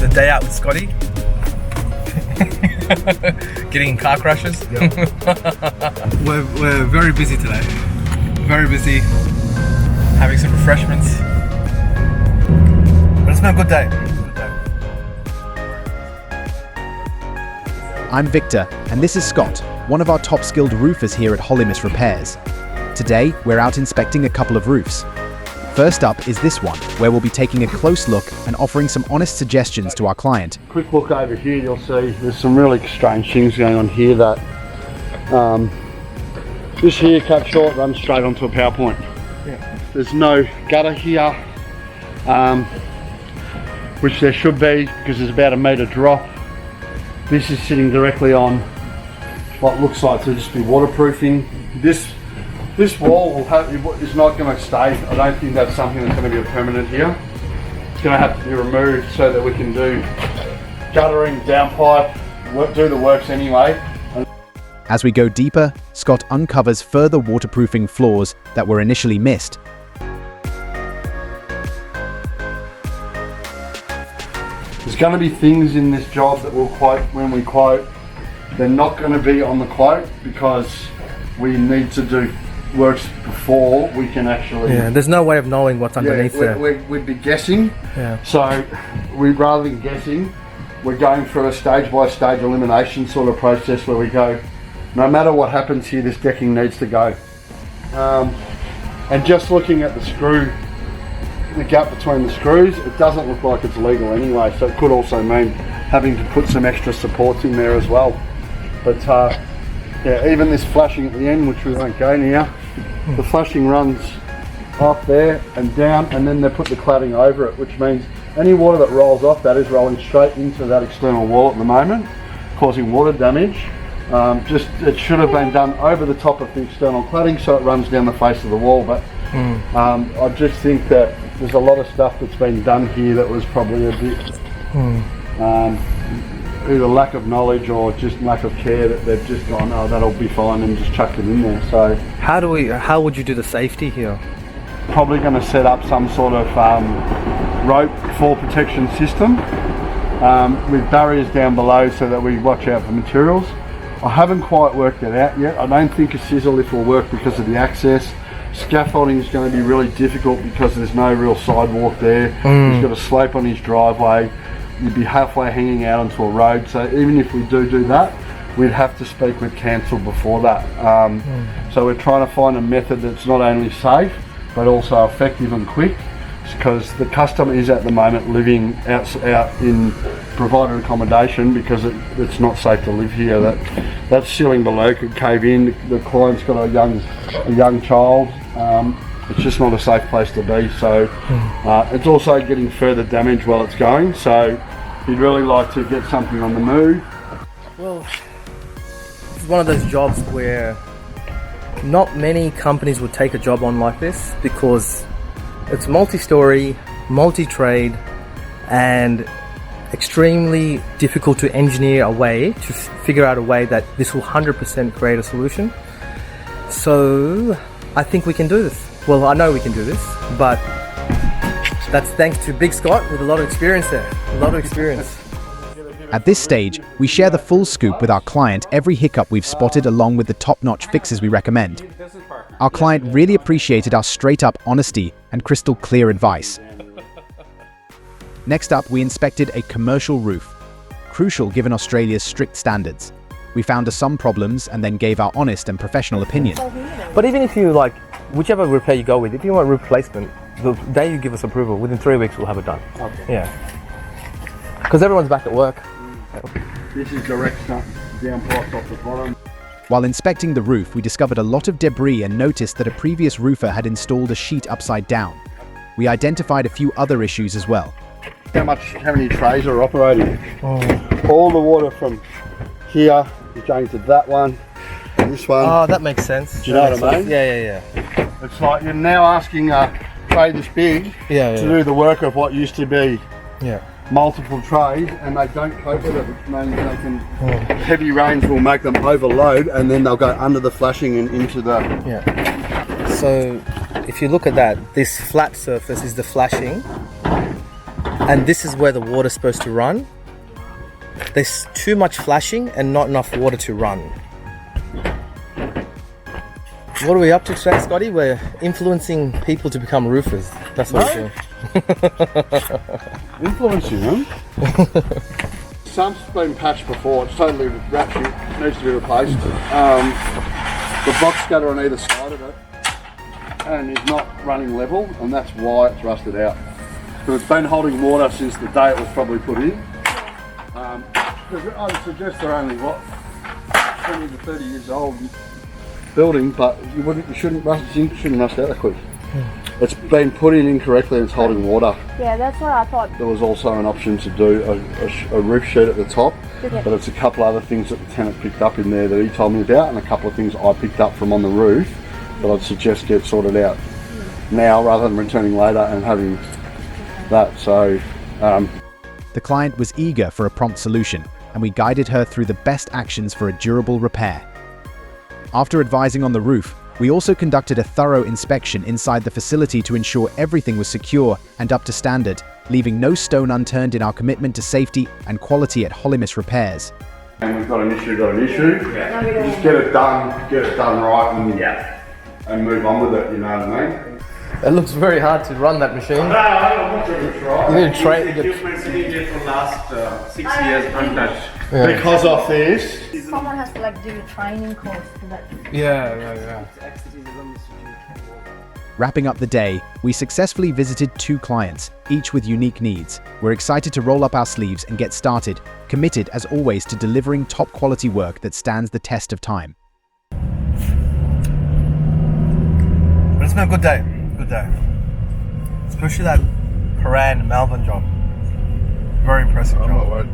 a day out with Scotty. Getting in car crashes. Yeah. we're very busy today. Very busy. Having some refreshments. But it's been a good day. I'm Victor, and this is Scott, one of our top skilled roofers here at HolyMess Repairs. Today, we're out inspecting a couple of roofs. First up is this one, where we'll be taking a close look and offering some honest suggestions to our client. Quick look over here, you'll see there's some really strange things going on here. That this here cut short runs straight onto a power point. Yeah. There's no gutter here, which there should be because there's about a metre drop. This is sitting directly on what looks like to just be waterproofing. This wall is not going to stay. I don't think that's something that's going to be permanent here. It's going to have to be removed so that we can do guttering, downpipe, do the works anyway. As we go deeper, Scott uncovers further waterproofing flaws that were initially missed. There's going to be things in this job that we'll quote when we quote. They're not going to be on the quote because we need to do works before we can actually... Yeah, there's no way of knowing what's underneath there. We'd be guessing. Yeah. So rather than guessing, we're going through a stage-by-stage elimination sort of process where we go, no matter what happens here, this decking needs to go. And just looking at the gap between the screws, it doesn't look like it's legal anyway, so it could also mean having to put some extra supports in there as well. But yeah, even this flashing at the end, which we won't go near, the flashing runs off there and down, and then they put the cladding over it, which means any water that rolls off that is rolling straight into that external wall at the moment, causing water damage. It should have been done over the top of the external cladding so it runs down the face of the wall, but I just think that there's a lot of stuff that's been done here that was probably a bit either lack of knowledge or just lack of care, that they've just gone, oh, that'll be fine, and just chucked it in there. So how would you do the safety here? Probably going to set up some sort of rope fall protection system with barriers down below so that we watch out for materials. I haven't quite worked it out yet. I don't think a scissor lift will work because of the access. Scaffolding is going to be really difficult because there's no real sidewalk there. He's got a slope on his driveway. You'd be halfway hanging out onto a road, so even if we do that, we'd have to speak with council before that. So we're trying to find a method that's not only safe but also effective and quick, because the customer is at the moment living out in provided accommodation because it's not safe to live here. That ceiling below could cave in. The client's got a young child. It's just not a safe place to be, so it's also getting further damage while it's going, so you'd really like to get something on the move. Well, it's one of those jobs where not many companies would take a job on like this because it's multi-story, multi-trade, and extremely difficult to engineer a way to figure out a way that this will 100% create a solution. So I think we can do this. Well, I know we can do this, but that's thanks to Big Scott with a lot of experience there. A lot of experience. At this stage, we share the full scoop with our client every hiccup we've spotted along with the top-notch fixes we recommend. Our client really appreciated our straight-up honesty and crystal clear advice. Next up, we inspected a commercial roof, crucial given Australia's strict standards. We found some problems and then gave our honest and professional opinion. But even if you whichever repair you go with, if you want replacement, the day you give us approval, within 3 weeks we'll have it done. Okay. Yeah. Because everyone's back at work. This is direct down pipes off the bottom. While inspecting the roof, we discovered a lot of debris and noticed that a previous roofer had installed a sheet upside down. We identified a few other issues as well. How many trays are operating? All the water from here is going to that one, and this one. Oh, that makes sense. Do you know what I mean? Yeah. It's like you're now asking a tray this big to do the work of what used to be multiple trays, and they don't cope with it, which means they can, heavy rains will make them overload, and then they'll go under the flashing and into the... So if you look at that, this flat surface is the flashing, and this is where the water's supposed to run. There's too much flashing and not enough water to run. What are we up to today, Scotty? We're influencing people to become roofers. That's what we're doing. Influencing them. Sump's been patched before. It's totally ratchet. Needs to be replaced. The box gutter on either side of it and is not running level, and that's why it's rusted out. So it's been holding water since the day it was probably put in. I would suggest they're only 20 to 30 years old building, but you shouldn't rust out that quick. It's been put in incorrectly and it's holding water. Yeah, that's what I thought. There was also an option to do a roof sheet at the top, Yeah. but it's a couple other things that the tenant picked up in there that he told me about, and a couple of things I picked up from on the roof that I'd suggest get sorted out now rather than returning later and having that. So The client was eager for a prompt solution, and we guided her through the best actions for a durable repair. After advising on the roof, we also conducted a thorough inspection inside the facility to ensure everything was secure and up to standard, leaving no stone unturned in our commitment to safety and quality at HolyMess Repairs. and we've got an issue. Yeah. Just get it done right, and move on with it. You know what I mean? It looks very hard to run that machine. I'm not sure it's right. You need to train. Equipment's been there for last 6 years untouched. Yeah. Because of this. Someone has to like do a training course for that. Yeah. Wrapping up the day, we successfully visited 2 clients, each with unique needs. We're excited to roll up our sleeves and get started, committed as always to delivering top quality work that stands the test of time. But it's been a good day. Good day. Especially that Paran Melbourne job. Very impressive job.